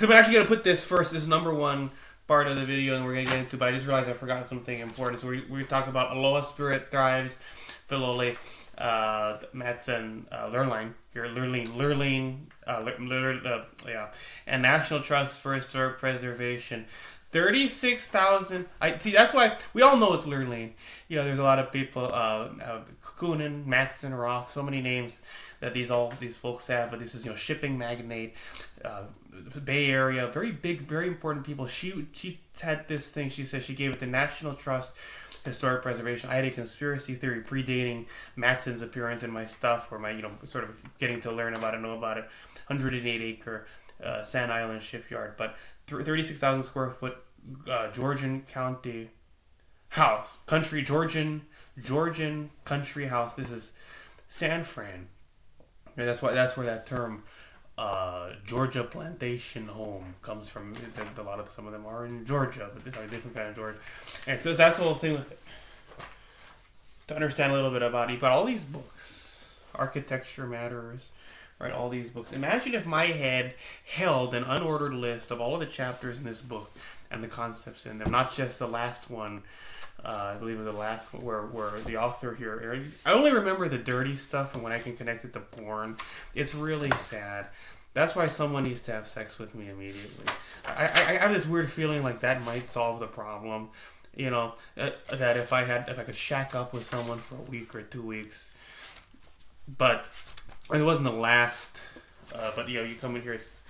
So I'm actually going to put this first, this number one part of the video, and we're going to get into, but I just realized I forgot something important. So we talk about Aloha Spirit Thrives, Filole, Madsen, Lurleen, yeah, and National Trust for Historic Preservation. 36,000. I see. That's why we all know it's Lurleen. You know, there's a lot of people, Kukunen, Matson, Roth, so many names that these folks have. But this is, shipping magnate, Bay Area, very big, very important people. She had this thing. She said she gave it to National Trust Historic Preservation. I had a conspiracy theory predating Matson's appearance in my stuff, or my sort of getting to learn about it, know about it. 108 acre Sand Island shipyard, but 36,000 square foot Georgian county house, Georgian country house. This is San Fran. And that's where that term Georgia plantation home comes from. Some of them are in Georgia, but they're a different kind of Georgia. And so that's the whole thing with it. To understand a little bit about it, you've got all these books, Architecture Matters. Right, all these books. Imagine if my head held an unordered list of all of the chapters in this book and the concepts in them, not just the last one. I believe it was the last one where the author here. I only remember the dirty stuff, and when I can connect it to porn, it's really sad. That's why someone needs to have sex with me immediately. I have this weird feeling like that might solve the problem. That if I could shack up with someone for a week or 2 weeks, but. It wasn't the last, but you come in here, it's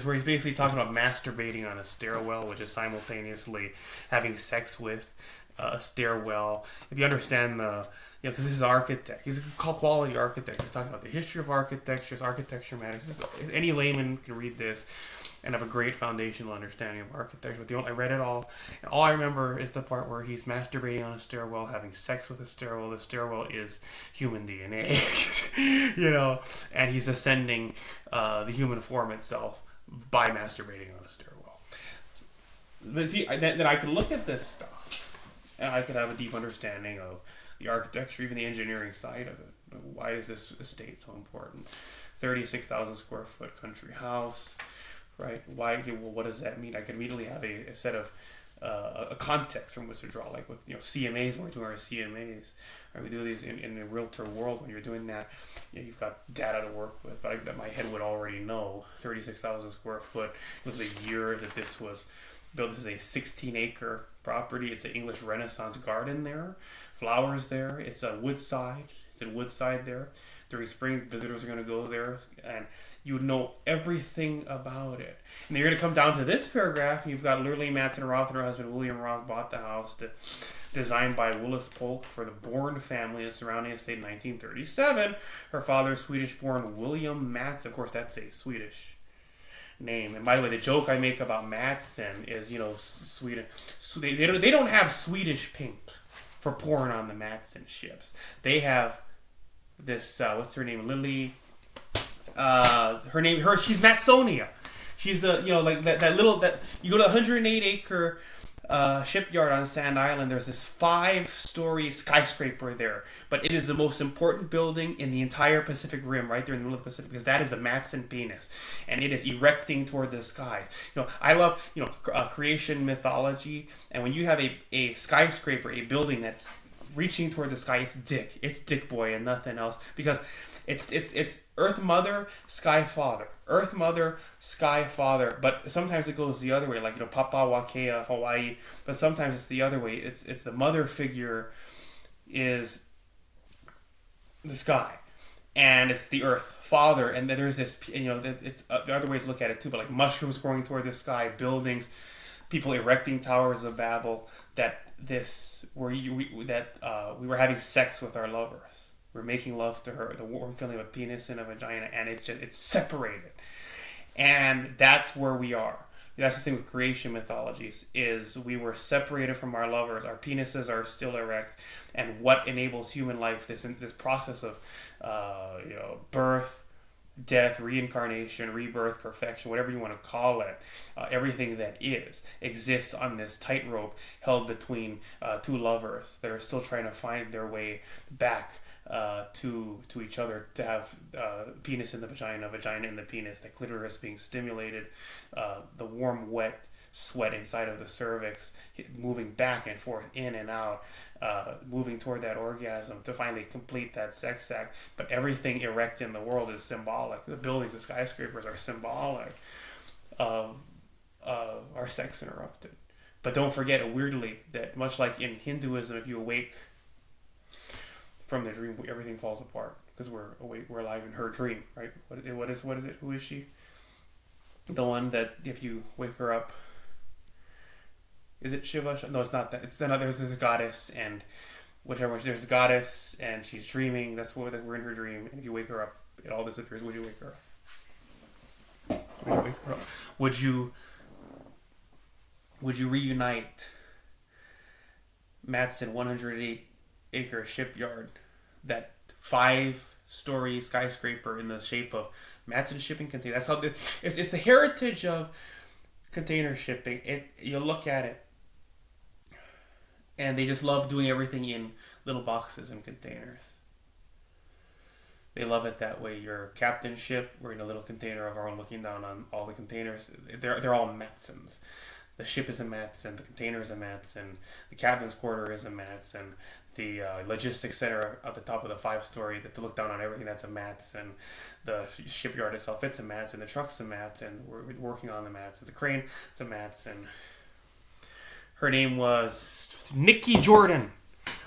where he's basically talking about masturbating on a stairwell, which is simultaneously having sex with a stairwell. If you understand because this is an architect, he's a quality architect. He's talking about the history of architecture matters. Any layman can read this and have a great foundational understanding of architecture. But I read it all, and all I remember is the part where he's masturbating on a stairwell, having sex with a stairwell. The stairwell is human DNA, and he's ascending the human form itself by masturbating on a stairwell. But see, then I could look at this stuff, and I could have a deep understanding of the architecture, even the engineering side of it. Why is this estate so important? 36,000 square foot country house. Right? Why? Well, what does that mean? I can immediately have a set of a context from which to draw, like with CMAs. When we're doing our CMAs, right? We do these in the realtor world. When you're doing that, you've got data to work with. But that my head would already know 36,000 square foot was the year that this was built. This is a 16-acre property. It's an English Renaissance garden there, flowers there. It's a Woodside. It's in Woodside there. During spring, visitors are going to go there, and you would know everything about it. And then you're going to come down to this paragraph, and you've got Lurleen Matson Roth and her husband William Roth bought the house designed by Willis Polk for the Bourne family and surrounding estate in 1937. Her father, Swedish-born William Matson. Of course, that's a Swedish name. And by the way, the joke I make about Matson is, Sweden. So they don't have Swedish pink for porn on the Matson ships. They have this what's her name? Lily. She's Matsonia. She's the like that little that you go to 108 acre shipyard on Sand Island. There's this 5-story skyscraper there, but it is the most important building in the entire Pacific Rim, right there in the middle of the Pacific, because that is the Matson penis, and it is erecting toward the skies. I love creation mythology, and when you have a skyscraper, a building that's reaching toward the sky, it's Dick Boy and nothing else, because it's Earth Mother, Sky Father, Earth Mother, Sky Father. But sometimes it goes the other way, like Papa Wakea, Hawaii. But sometimes it's the other way. It's the mother figure is the sky, and it's the Earth Father. And then there's this, it's the other ways to look at it too. But like mushrooms growing toward the sky, buildings, people erecting towers of Babel. We were having sex with our lovers. We're making love to her, the warm feeling of a penis and a vagina, and it's separated. And that's where we are. That's the thing with creation mythologies, is we were separated from our lovers. Our penises are still erect. And what enables human life, this process of birth, death, reincarnation, rebirth, perfection, whatever you want to call it, everything that exists on this tightrope held between two lovers that are still trying to find their way back to each other, to have penis in the vagina, vagina in the penis, the clitoris being stimulated, the warm, wet sweat inside of the cervix, moving back and forth, in and out, moving toward that orgasm to finally complete that sex act. But everything erect in the world is symbolic. The buildings, the skyscrapers are symbolic of our sex interrupted. But don't forget, weirdly, that much like in Hinduism, if you awake from the dream, everything falls apart because we're awake, we're alive in her dream, right? What is it? Who is she? The one that if you wake her up, is it Shiva? No, it's not that. It's another. There's a goddess, and whichever. There's a goddess, and she's dreaming. That's what we're in her dream. And if you wake her up, it all disappears. Would you wake her up? Would you wake her up? Would you reunite Matson 108-acre shipyard, that 5-story skyscraper in the shape of Matson shipping container? That's how it's the heritage of container shipping. You look at it, and they just love doing everything in little boxes and containers. They love it that way. Your captain's ship, we're in a little container of our own, looking down on all the containers. They're all Matsons. The ship is a Matson, the container is a Matson, the captain's quarter is a Matson, the logistics center at the top of the 5-story to look down on everything, that's a Matson, the shipyard itself, it's a Matson, the truck's a Matson, we're working on the Matson, the crane, it's a Matson. Her name was Nikki Jordan.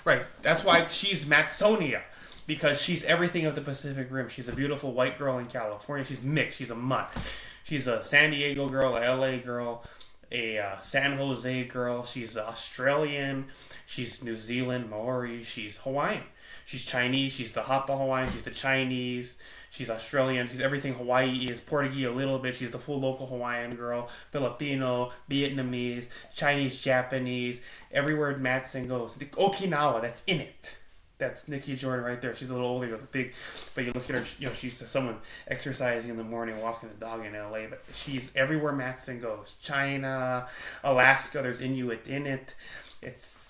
Right, that's why she's Matsonia, because she's everything of the Pacific Rim. She's a beautiful white girl in California. She's mixed, she's a mutt. She's a San Diego girl, a LA girl, a San Jose girl. She's Australian. She's New Zealand, Maori. She's Hawaiian. She's Chinese. She's the Hapa Hawaiian. She's the Chinese. She's Australian. She's everything Hawaii is. Portuguese a little bit. She's the full local Hawaiian girl. Filipino, Vietnamese, Chinese, Japanese. Everywhere Matson goes. Okinawa, that's in it. That's Nikki Jordan right there. She's a little older, big, but you look at her, she's someone exercising in the morning, walking the dog in LA, but she's everywhere Matson goes. China, Alaska, there's Inuit in it. It's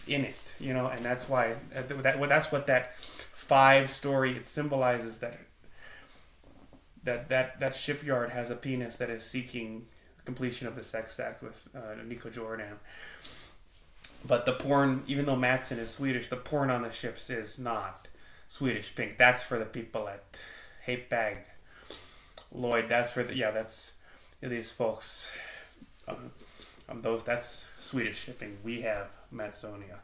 in it, and that's why, that's what that 5-story, it symbolizes that shipyard has a penis that is seeking completion of the sex act with Nico Jordan. But the porn, even though Matson is Swedish, the porn on the ships is not Swedish pink. That's for the people at Hapag Lloyd. That's for that's these folks. That's Swedish shipping. We have Matsonia,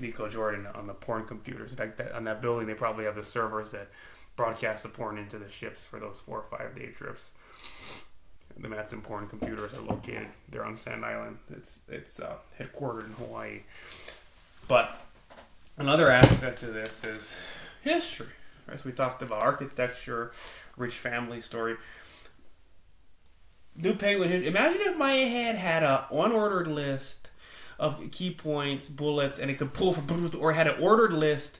Nico Jordan on the porn computers. In fact, on that building, they probably have the servers that broadcast the porn into the ships for those 4 or 5 day trips. The Matson porn computers are located there on Sand Island. It's headquartered in Hawaii. But another aspect of this is history. As we talked about architecture, rich family story. New Penguin history. Imagine if my head had a unordered list of key points, bullets, and it could pull from, or had an ordered list,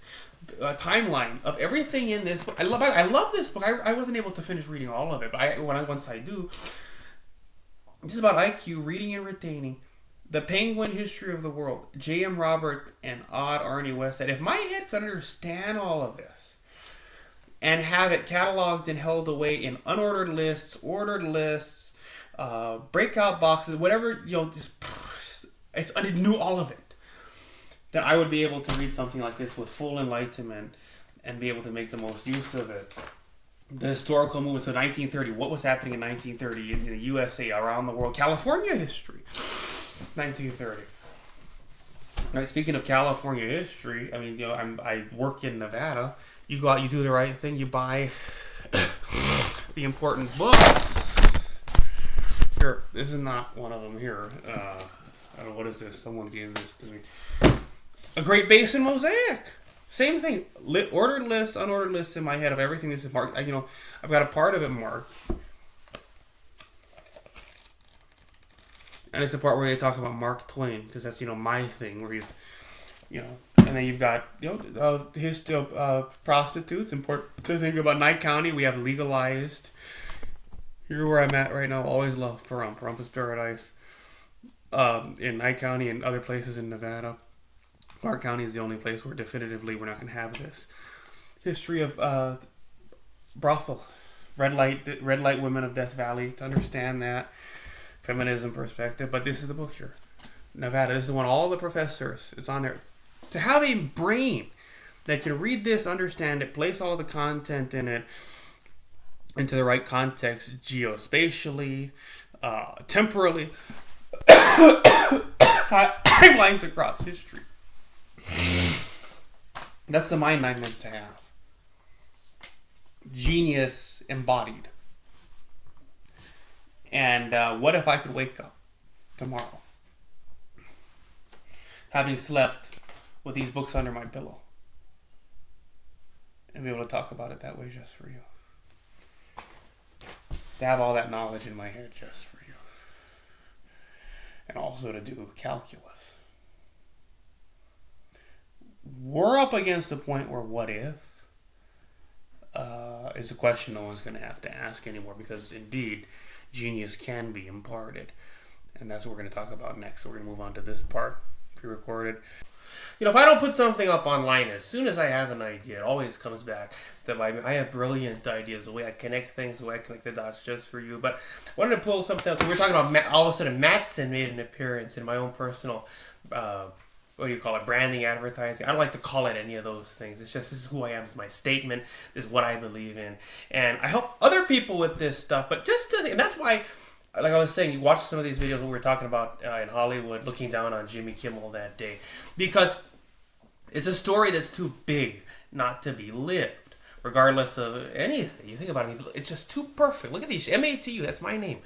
timeline of everything in this book. I love this book. I wasn't able to finish reading all of it, but once I do, this is about IQ, reading and retaining. The Penguin History of the World, J.M. Roberts and Odd Arnie Westhead. If my head could understand all of this and have it cataloged and held away in unordered lists, ordered lists, breakout boxes, whatever, I knew all of it, then I would be able to read something like this with full enlightenment and be able to make the most use of it. The historical movements of 1930. What was happening in 1930 in the USA, around the world? California history. 1930. Right, speaking of California history, I work in Nevada. You go out, you do the right thing, you buy the important books. Here, this is not one of them here. I don't know, what is this? Someone gave this to me. A Great Basin Mosaic. Same thing. Ordered lists, unordered lists in my head of everything this is marked. I've got a part of it marked. And it's the part where they talk about Mark Twain, because that's, my thing, where he's, and then you've got, history of prostitutes. Important to think about Nye County. We have legalized. Here where I'm at right now, always love Pahrump. Pahrump is paradise. In Nye County and other places in Nevada. Clark County is the only place where definitively we're not going to have this. history of brothel, red light women of Death Valley, to understand that feminism perspective. But this is the book here, Nevada. This is the one all the professors, it's on there. To have a brain that can read this, understand it, place all the content in it into the right context, geospatially, temporally, timelines across history. That's the mind I'm meant to have. Genius embodied. And what if I could wake up tomorrow, having slept with these books under my pillow, and be able to talk about it that way just for you? To have all that knowledge in my head just for you. And also to do calculus. We're up against the point where what if is a question no one's going to have to ask anymore, because indeed genius can be imparted. And that's what we're going to talk about next. So we're going to move on to this part, pre-recorded. You know, if I don't put something up online, as soon as I have an idea, it always comes back that I have brilliant ideas, the way I connect things, the way I connect the dots just for you. But I wanted to pull something else. So we're talking about, all of a sudden, Mattson made an appearance in my own personal, what do you call it, branding, advertising. I don't like to call it any of those things. It's just, this is who I am. It's my statement. This is what I believe in. And I help other people with this stuff. But and that's why, like I was saying, you watch some of these videos when we were talking about in Hollywood, looking down on Jimmy Kimmel that day. Because it's a story that's too big not to be lived. Regardless of anything. You think about it, it's just too perfect. Look at these. MATU, that's my name.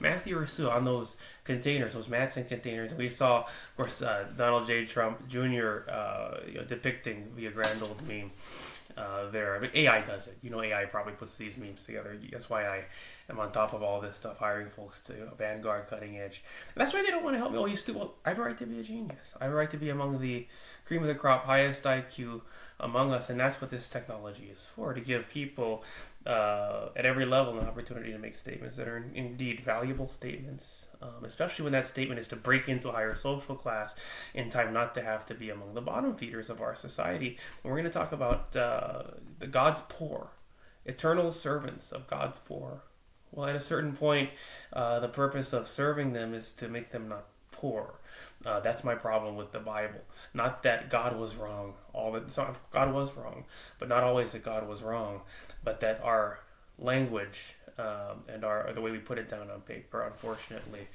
Matthew Rousseau on those containers, those Mattson containers. And we saw, of course, Donald J. Trump Jr. Depicting via grand old meme there. But AI does it. You know, AI probably puts these memes together. That's why I am on top of all this stuff, hiring folks to Vanguard, Cutting Edge. And that's why they don't want to help me. Well, I have a right to be a genius. I have a right to be among the cream of the crop, highest IQ among us, and that's what this technology is for, to give people at every level an opportunity to make statements that are indeed valuable statements, especially when that statement is to break into a higher social class in time not to have to be among the bottom feeders of our society. And we're going to talk about the God's poor, eternal servants of God's poor. Well, at a certain point, the purpose of serving them is to make them not poor. That's my problem with the Bible. Not that God was wrong. God was wrong, but not always that God was wrong, but that our language and the way we put it down on paper, unfortunately,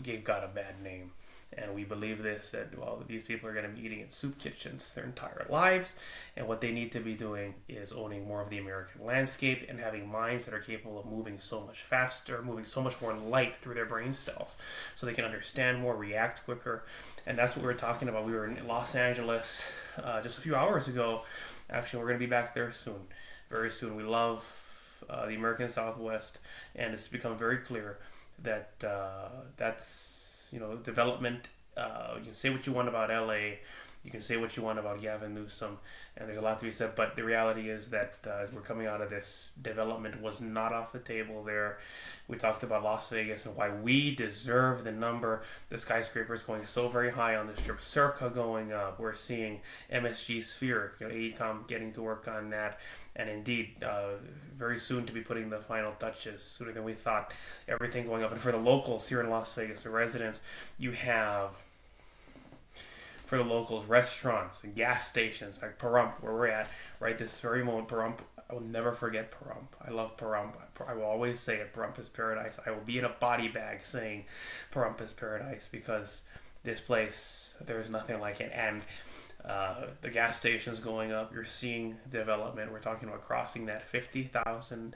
gave God a bad name. And we believe this, that, well, these people are going to be eating in soup kitchens their entire lives, and what they need to be doing is owning more of the American landscape and having minds that are capable of moving so much faster, moving so much more light through their brain cells, so they can understand more, react quicker. And that's what we were talking about. We were in Los Angeles just a few hours ago. Actually, we're going to be back there soon, very soon. We love the American Southwest, and it's become very clear that that's, development. You can say what you want about LA, you can say what you want about Gavin Newsom, and there's a lot to be said, but the reality is that as we're coming out of this, development was not off the table there. We talked about Las Vegas and why we deserve the number. The skyscrapers going so very high on the strip, Circa going up. We're seeing MSG Sphere, AECOM getting to work on that, and indeed very soon to be putting the final touches, sooner than we thought. Everything going up. And for the locals here in Las Vegas, the residents, you have, for the locals, restaurants and gas stations, like Pahrump, where we're at right this very moment. Pahrump, I will never forget Pahrump. I love Pahrump. I will always say it. Pahrump is paradise. I will be in a body bag saying Pahrump is paradise, because this place, there's nothing like it. And the gas station's going up. You're seeing development. We're talking about crossing that 50,000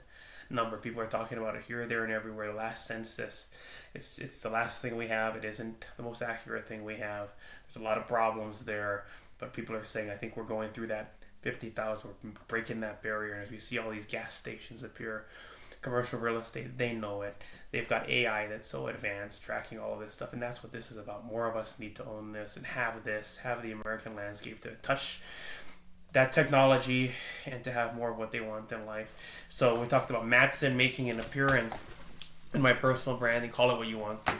number. People are talking about it here, there, and everywhere. The last census, it's the last thing we have. It isn't the most accurate thing we have. There's a lot of problems there, but people are saying, I think we're going through that 50,000. We're breaking that barrier, and as we see all these gas stations appear, commercial real estate, they know it. They've got AI that's so advanced, tracking all of this stuff, and that's what this is about. More of us need to own this and have the American landscape to touch that technology and to have more of what they want in life. So we talked about Mattson making an appearance in my personal branding. Call it what you want to.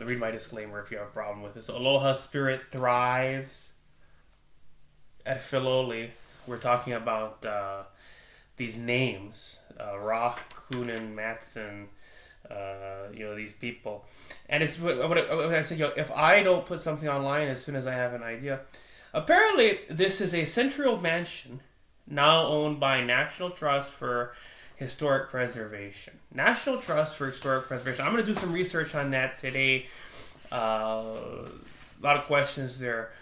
Read my disclaimer if you have a problem with it. So Aloha Spirit thrives at Filoli we're talking about these names, Roth, Kunin, Matson, these people. And it's what I say, if I don't put something online as soon as I have an idea, apparently this is a century-old mansion now owned by National Trust for Historic Preservation. National Trust for Historic Preservation. I'm going to do some research on that today. A lot of questions there.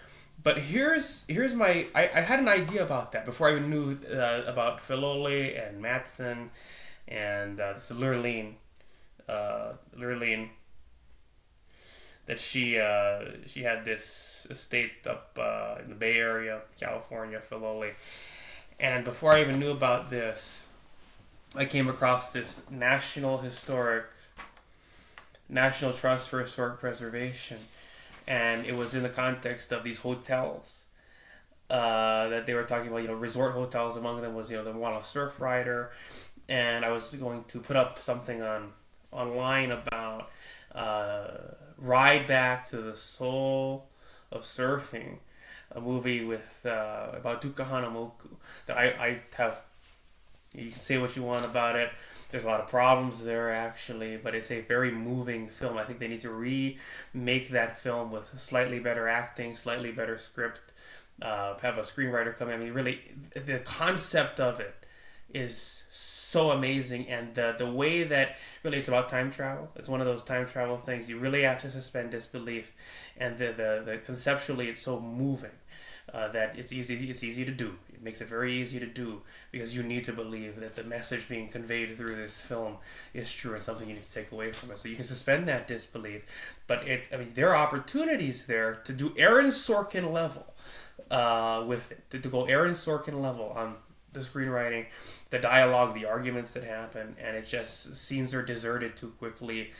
But here's my... I had an idea about that before I even knew about Filoli and Matson and this Lurleen. Lurleen. That she had this estate up in the Bay Area, California, Filoli. And before I even knew about this, I came across this National Trust for Historic Preservation, and it was in the context of these hotels that they were talking about. Resort hotels. Among them was the Moana Surfrider, and I was going to put up something online about Ride Back to the Soul of Surfing, a movie with about Duka Hanamoku that I have. You can say what you want about it. There's a lot of problems there, actually, but it's a very moving film. I think they need to remake that film with slightly better acting, slightly better script, have a screenwriter come in. I mean, really, the concept of it is so amazing, and the way that really it's about time travel. It's one of those time travel things. You really have to suspend disbelief, and the conceptually it's so moving. That it's easy to do. It makes it very easy to do because you need to believe that the message being conveyed through this film is true and something you need to take away from it. So you can suspend that disbelief, but there are opportunities there to do Aaron Sorkin level with it, to go Aaron Sorkin level on the screenwriting, the dialogue, the arguments that happen, and it just scenes are deserted too quickly.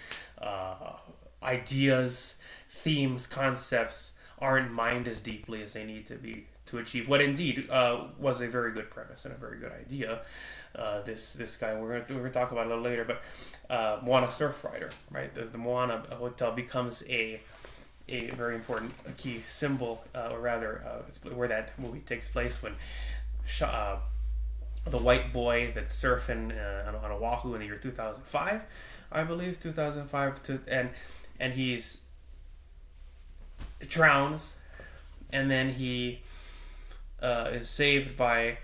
Ideas, themes, concepts aren't mined as deeply as they need to be to achieve what indeed was a very good premise and a very good idea. This guy, we're gonna talk about it a little later, but Moana Surfrider, right? The Moana Hotel becomes a very important key symbol, or rather, where that movie takes place when the white boy that's surfing on Oahu in the year 2005, I believe, 2005, and he's drowns, and then he is saved by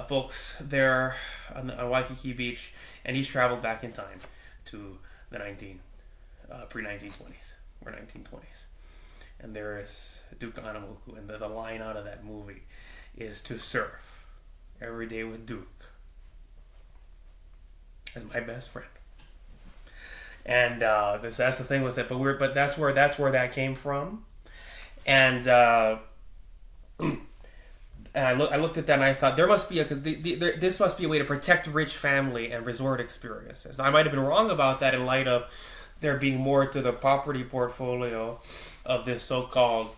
folks there on Waikiki Beach, and he's traveled back in time to the pre-1920s or 1920s. And there is Duke Hanamoku, and the line out of that movie is to surf every day with Duke as my best friend. And that's the thing with it, but that's where that came from, and I looked at that and I thought there must be this must be a way to protect rich family and resort experiences. Now, I might have been wrong about that in light of there being more to the property portfolio of this so-called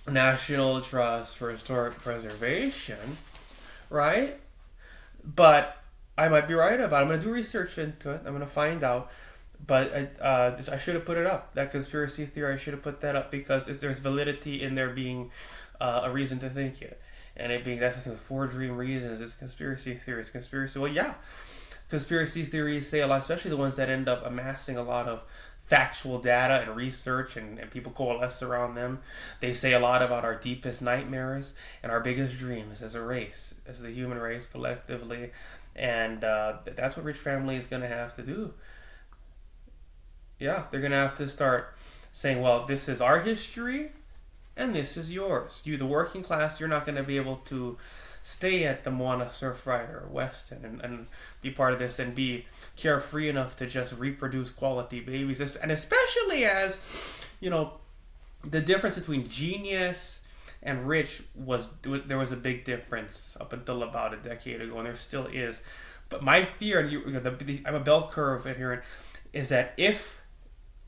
National Trust for Historic Preservation, right? But I might be right about it. I'm going to do research into it. I'm going to find out. But I should have put it up. That conspiracy theory, I should have put that up because there's validity in there being a reason to think it. And it being, that's the thing with forgery and reasons, it's conspiracy theory. It's conspiracy. Well, yeah. Conspiracy theories say a lot, especially the ones that end up amassing a lot of factual data and research and people coalesce around them. They say a lot about our deepest nightmares and our biggest dreams as a race, as the human race collectively. And that's what rich family is going to have to do. Yeah, they're going to have to start saying, well, this is our history and this is yours. You, the working class, you're not going to be able to stay at the Moana Surfrider or Weston and be part of this and be carefree enough to just reproduce quality babies. And especially as, the difference between genius and rich there was a big difference up until about a decade ago, and there still is. But my fear, and I'm a bell curve adherent, is that if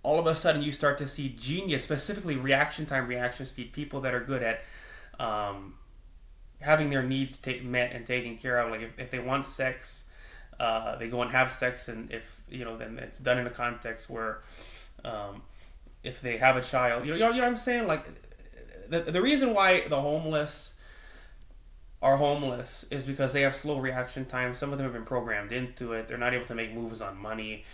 all of a sudden you start to see genius, specifically reaction time, reaction speed, people that are good at having their needs met and taken care of, like if they want sex, they go and have sex, and if then it's done in a context where if they have a child, you know what I'm saying, like. The reason why the homeless are homeless is because they have slow reaction time. Some of them have been programmed into it. They're not able to make moves on money.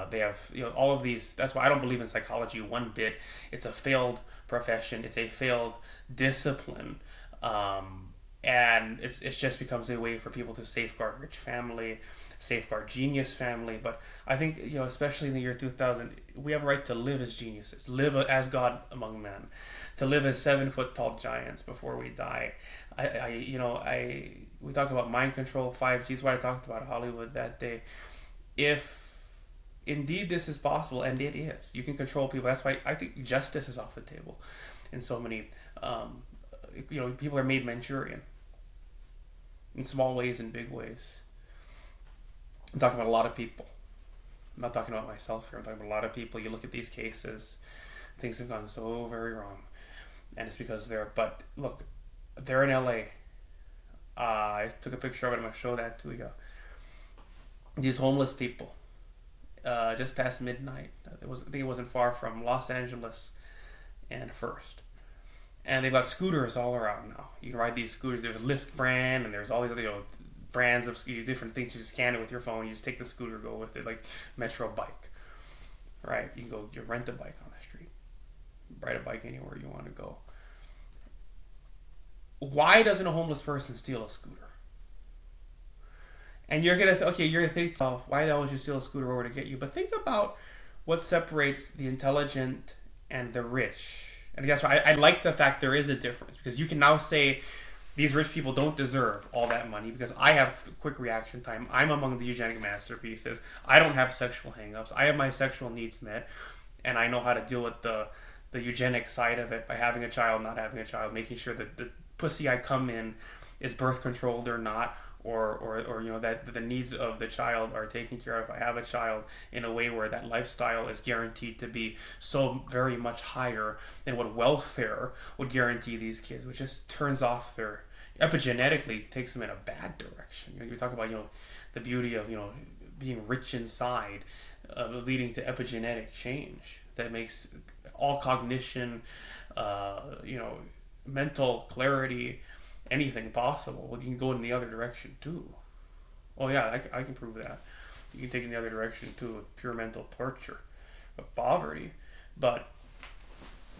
They have, all of these. That's why I don't believe in psychology one bit. It's a failed profession. It's a failed discipline. And it just becomes a way for people to safeguard rich family, safeguard genius family. But I think, especially in the year 2000, we have a right to live as geniuses, live as God among men, to live as 7-foot tall giants before we die. We talk about mind control, 5G. That's what I talked about Hollywood that day. If indeed this is possible, and it is, you can control people. That's why I think justice is off the table in so many. People are made Manchurian in small ways and big ways. I'm talking about a lot of people. I'm not talking about myself here. I'm talking about a lot of people. You look at these cases, things have gone so very wrong, and it's because but look, they're in LA. I took a picture of it. I'm going to show that to you. These homeless people, just past midnight. I think it wasn't far from Los Angeles and First. And they've got scooters all around now. You can ride these scooters. There's a Lyft brand, and there's all these other brands of different things. You just scan it with your phone. You just take the scooter, go with it, like Metro Bike. Right? You can you rent a bike on the street. Ride a bike anywhere you want to go. Why doesn't a homeless person steal a scooter? And you're gonna think, why the hell would you steal a scooter over to get you? But think about what separates the intelligent and the rich. And that's why I like the fact there is a difference, because you can now say these rich people don't deserve all that money because I have quick reaction time. I'm among the eugenic masterpieces. I don't have sexual hangups. I have my sexual needs met, and I know how to deal with the eugenic side of it by having a child, not having a child, making sure that the pussy I come in is birth controlled or not, or that the needs of the child are taken care of. I have a child in a way where that lifestyle is guaranteed to be so very much higher than what welfare would guarantee these kids, which just turns off their epigenetically, takes them in a bad direction. You talk about the beauty of being rich inside, leading to epigenetic change that makes all cognition, mental clarity, anything possible. Well, you can go in the other direction too. Oh yeah, I can prove that. You can take it in the other direction too, with pure mental torture of poverty. But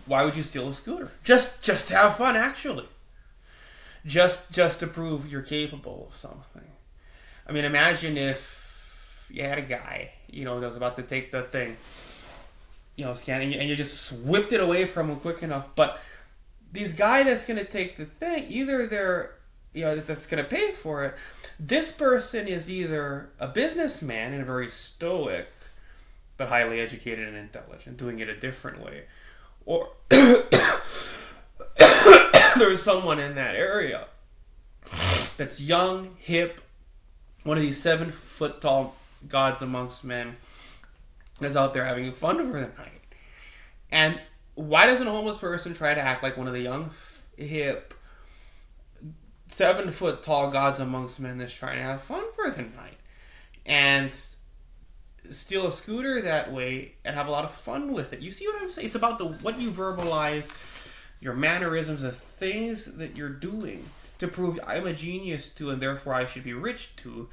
why would you steal a scooter? Just to have fun, actually. Just to prove you're capable of something. I mean, imagine if you had a guy, that was about to take the thing, scanning, and you just whipped it away from him quick enough. But these guy that's going to take the thing, either they're, that's going to pay for it. This person is either a businessman and very stoic, but highly educated and intelligent, doing it a different way, or there's someone in that area that's young, hip, one of these 7-foot tall gods amongst men that's out there having fun over the night. And why doesn't a homeless person try to act like one of the young, hip, 7-foot tall gods amongst men that's trying to have fun for the night, and steal a scooter that way and have a lot of fun with it? You see what I'm saying? It's about what you verbalize, your mannerisms, the things that you're doing to prove I'm a genius to, and therefore I should be rich to,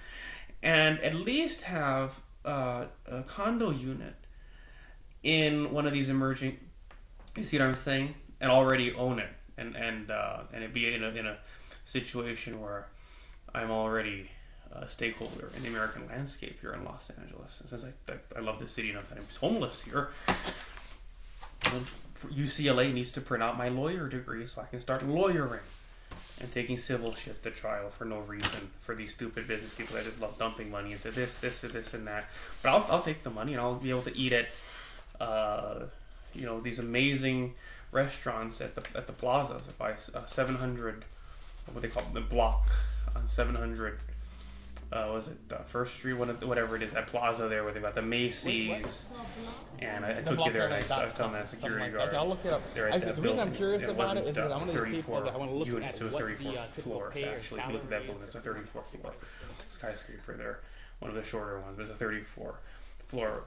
and at least have a condo unit in one of these emerging. You see what I'm saying? And already own it, and it be in a situation where I'm already a stakeholder in the American landscape here in Los Angeles. And since I love this city enough that I'm homeless here, UCLA needs to print out my lawyer degree so I can start lawyering and taking civil shit to trial for no reason for these stupid business people that just love dumping money into this, and that. But I'll take the money and I'll be able to eat at these amazing restaurants at the plazas. If I 700, what they call it, the block on 700. Was it First Street? Whatever it is, that plaza there where they got the Macy's. And I took you there, and I was telling that security guard. I'll look it up. They're at that The reason building. I'm curious It about it wasn't is because I'm one of these people that I want to look units. at It was what 34 the floors pay or actually. If you look at that salary building, it's a 34 floor skyscraper there. One of the shorter ones, but it's a 34 floor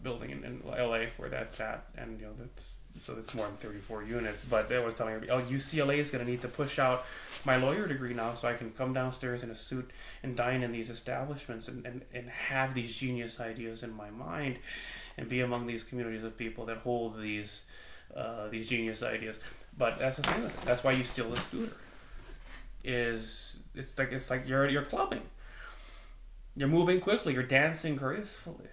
building in LA where that's at, and that's more than 34 units. But they was telling me, oh, UCLA is going to need to push out my lawyer degree now so I can come downstairs in a suit and dine in these establishments and have these genius ideas in my mind and be among these communities of people that hold these genius ideas. But that's the thing with it. That's why you steal a scooter. It's like you're clubbing. You're moving quickly. You're dancing gracefully.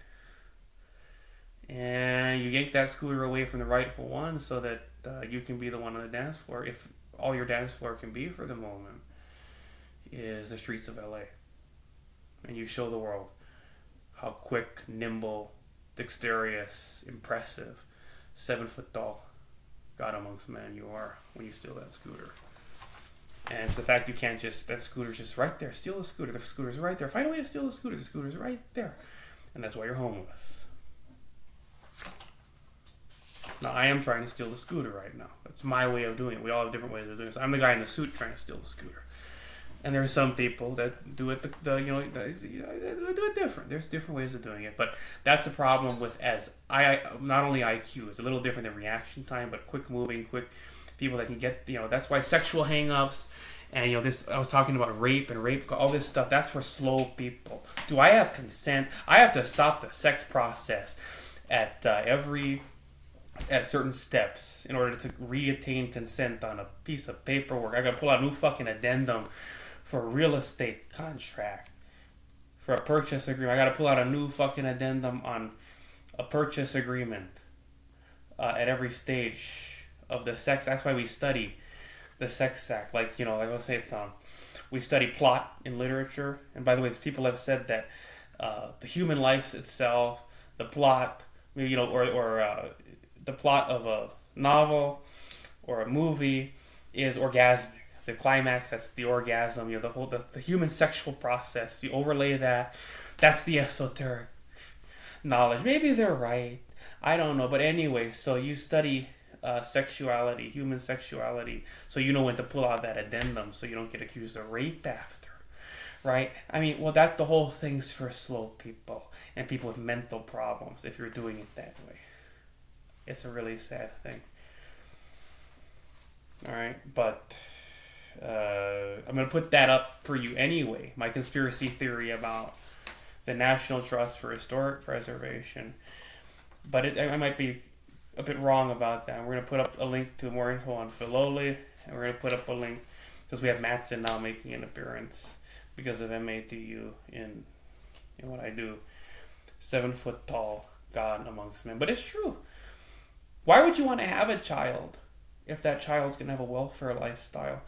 And you yank that scooter away from the rightful one so that you can be the one on the dance floor. If all your dance floor can be for the moment is the streets of LA. And you show the world how quick, nimble, dexterous, impressive, 7 foot tall, God amongst men you are when you steal that scooter. And it's the fact you can't that scooter's just right there. Steal the scooter. The scooter's right there. Find a way to steal the scooter. The scooter's right there. And that's why you're homeless. Now, I am trying to steal the scooter right now. That's my way of doing it. We all have different ways of doing it. So I'm the guy in the suit trying to steal the scooter. And there are some people that do it do it different. There's different ways of doing it. But that's the problem with not only IQ, it's a little different than reaction time, but quick moving, quick people that can get, that's why sexual hang-ups and, I was talking about rape, all this stuff, that's for slow people. Do I have consent? I have to stop the sex process at certain steps in order to reattain consent on a piece of paperwork. I gotta pull out a new fucking addendum for a real estate contract, for a purchase agreement. I gotta pull out a new fucking addendum on a purchase agreement at every stage of the sex. That's why we study the sex act. Like I say, we study plot in literature. And by the way, people have said that the human life itself, the plot, or the plot of a novel or a movie is orgasmic. The climax, that's the orgasm. The human sexual process. You overlay that. That's the esoteric knowledge. Maybe they're right. I don't know. But anyway, so you study sexuality, human sexuality, so you know when to pull out that addendum so you don't get accused of rape after, right? I mean, well, that's the whole thing's for slow people and people with mental problems if you're doing it that way. It's a really sad thing. All right, but I'm going to put that up for you anyway, my conspiracy theory about the National Trust for Historic Preservation. But I might be a bit wrong about that. We're going to put up a link to more info on Filoli, and we're going to put up a link because we have Matson now making an appearance because of MATU in what I do. 7 foot tall, God amongst men. But it's true. Why would you want to have a child if that child's going to have a welfare lifestyle?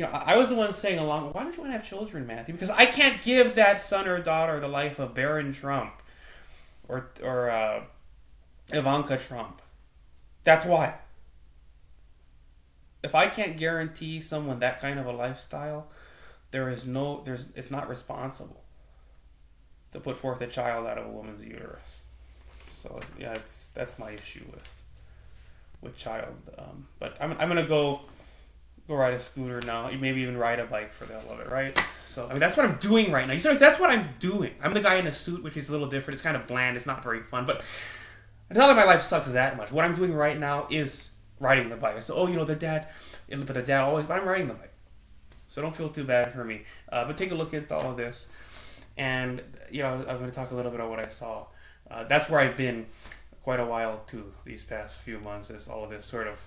I was the one saying along, why don't you want to have children, Matthew? Because I can't give that son or daughter the life of Barron Trump or Ivanka Trump. That's why. If I can't guarantee someone that kind of a lifestyle, it's not responsible to put forth a child out of a woman's uterus. So yeah, that's my issue with child. But I'm gonna go ride a scooter now. Maybe even ride a bike for the hell of it, right? So that's what I'm doing right now. You see, that's what I'm doing. I'm the guy in a suit, which is a little different. It's kind of bland. It's not very fun, but. Not that my life sucks that much. What I'm doing right now is riding the bike. So, the dad always, but I'm riding the bike. So don't feel too bad for me. But take a look at all of this. And, I'm going to talk a little bit about what I saw. That's where I've been quite a while, too, these past few months, as all of this sort of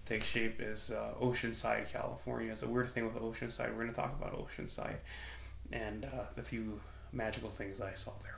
takes shape, is Oceanside, California. It's a weird thing with Oceanside. We're going to talk about Oceanside and the few magical things I saw there.